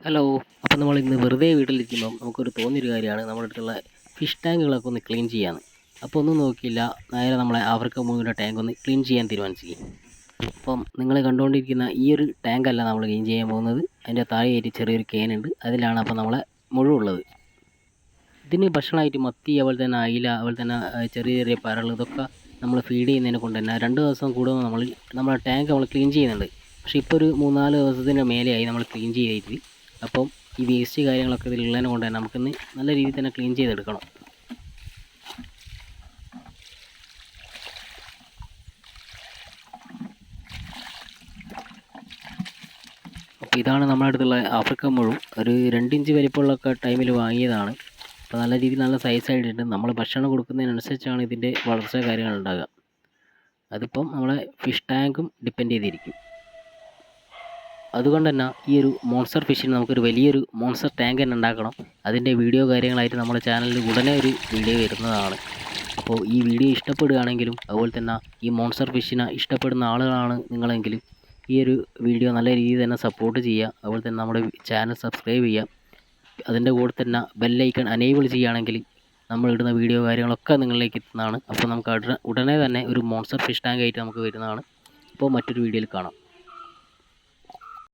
Hello. അപ്പോൾ നമ്മൾ ഇന്ന് വെറുതെ വീട്ടിലിരിക്കുമ്പം നമുക്കൊരു തോന്നിയൊരു കാര്യമാണ് നമ്മുടെ അടുത്തുള്ള ഫിഷ് ടാങ്കുകളൊക്കെ ഒന്ന് ക്ലീൻ ചെയ്യാമെന്ന്. അപ്പോൾ ഒന്നും നോക്കിയില്ല, നേരെ നമ്മളെ ആഫ്രിക്ക മുഴുവൻ ടാങ്ക് ഒന്ന് ക്ലീൻ ചെയ്യാൻ തീരുമാനിച്ചു. അപ്പം നിങ്ങൾ കണ്ടുകൊണ്ടിരിക്കുന്ന ഈ ഒരു ടാങ്കല്ല നമ്മൾ ക്ലീൻ ചെയ്യാൻ പോകുന്നത്. അതിൻ്റെ താഴെയായിട്ട് ചെറിയൊരു കേനുണ്ട്, അതിലാണ് അപ്പോൾ നമ്മളെ മുഴുവുള്ളത്. ഇതിന് ഭക്ഷണമായിട്ട് മത്തി, അതുപോലെ തന്നെ അയില, അതുപോലെ തന്നെ ചെറിയ ചെറിയ പരൽ, ഇതൊക്കെ നമ്മൾ ഫീഡ് ചെയ്യുന്നതിനെ കൊണ്ട് തന്നെ 2 ദിവസം കൂടുമ്പോൾ നമ്മളെ ടാങ്ക് നമ്മൾ ക്ലീൻ ചെയ്യുന്നുണ്ട്. പക്ഷേ ഇപ്പോൾ ഒരു 3-4 ദിവസത്തിന് മേലെയായി നമ്മൾ ക്ലീൻ ചെയ്തിട്ട്. അപ്പം ഈ വേസ്റ്റ് കാര്യങ്ങളൊക്കെ ഇതിലുള്ളതിനെ കൊണ്ട് തന്നെ നമുക്കിന്ന് നല്ല രീതിയിൽ തന്നെ ക്ലീൻ ചെയ്തെടുക്കണം. അപ്പോൾ ഇതാണ് നമ്മുടെ അടുത്തുള്ള ആഫ്രിക്കൻ മുഴു. ഒരു 2 ഇഞ്ച് വലിപ്പമുള്ളൊക്കെ ടൈമിൽ വാങ്ങിയതാണ്. അപ്പോൾ നല്ല രീതിയിൽ നല്ല സൈസായിട്ടുണ്ട്. നമ്മൾ ഭക്ഷണം കൊടുക്കുന്നതിനനുസരിച്ചാണ് ഇതിൻ്റെ വളർച്ച കാര്യങ്ങൾ ഉണ്ടാകുക. അതിപ്പം നമ്മളെ ഫിഷ് ടാങ്കും ഡിപ്പെൻഡ് ചെയ്തിരിക്കും. അതുകൊണ്ട് തന്നെ ഈ ഒരു മോൺസ്റ്റർ ഫിഷിന് നമുക്കൊരു വലിയൊരു മോൺസ്റ്റർ ടാങ്ക് തന്നെ ഉണ്ടാക്കണം. അതിൻ്റെ വീഡിയോ കാര്യങ്ങളായിട്ട് നമ്മുടെ ചാനലിൽ ഉടനെ ഒരു വീഡിയോ വരുന്നതാണ്. അപ്പോൾ ഈ വീഡിയോ ഇഷ്ടപ്പെടുകയാണെങ്കിലും, അതുപോലെ തന്നെ ഈ മോൺസ്റ്റർ ഫിഷിനെ ഇഷ്ടപ്പെടുന്ന ആളുകളാണ് നിങ്ങളെങ്കിലും, ഈ ഒരു വീഡിയോ നല്ല രീതിയിൽ തന്നെ സപ്പോർട്ട് ചെയ്യുക. അതുപോലെ തന്നെ നമ്മുടെ ചാനൽ സബ്സ്ക്രൈബ് ചെയ്യുക. അതിൻ്റെ കൂടെ തന്നെ ബെല്ലൈക്കൺ അനേബിൾ ചെയ്യുകയാണെങ്കിൽ നമ്മൾ ഇടുന്ന വീഡിയോ കാര്യങ്ങളൊക്കെ നിങ്ങളിലേക്ക് എത്തുന്നതാണ്. അപ്പോൾ നമുക്ക് ഉടനെ തന്നെ ഒരു മോൺസ്റ്റർ ഫിഷ് ടാങ്ക് ആയിട്ട് നമുക്ക് വരുന്നതാണ്. അപ്പോൾ മറ്റൊരു വീഡിയോയിൽ കാണാം.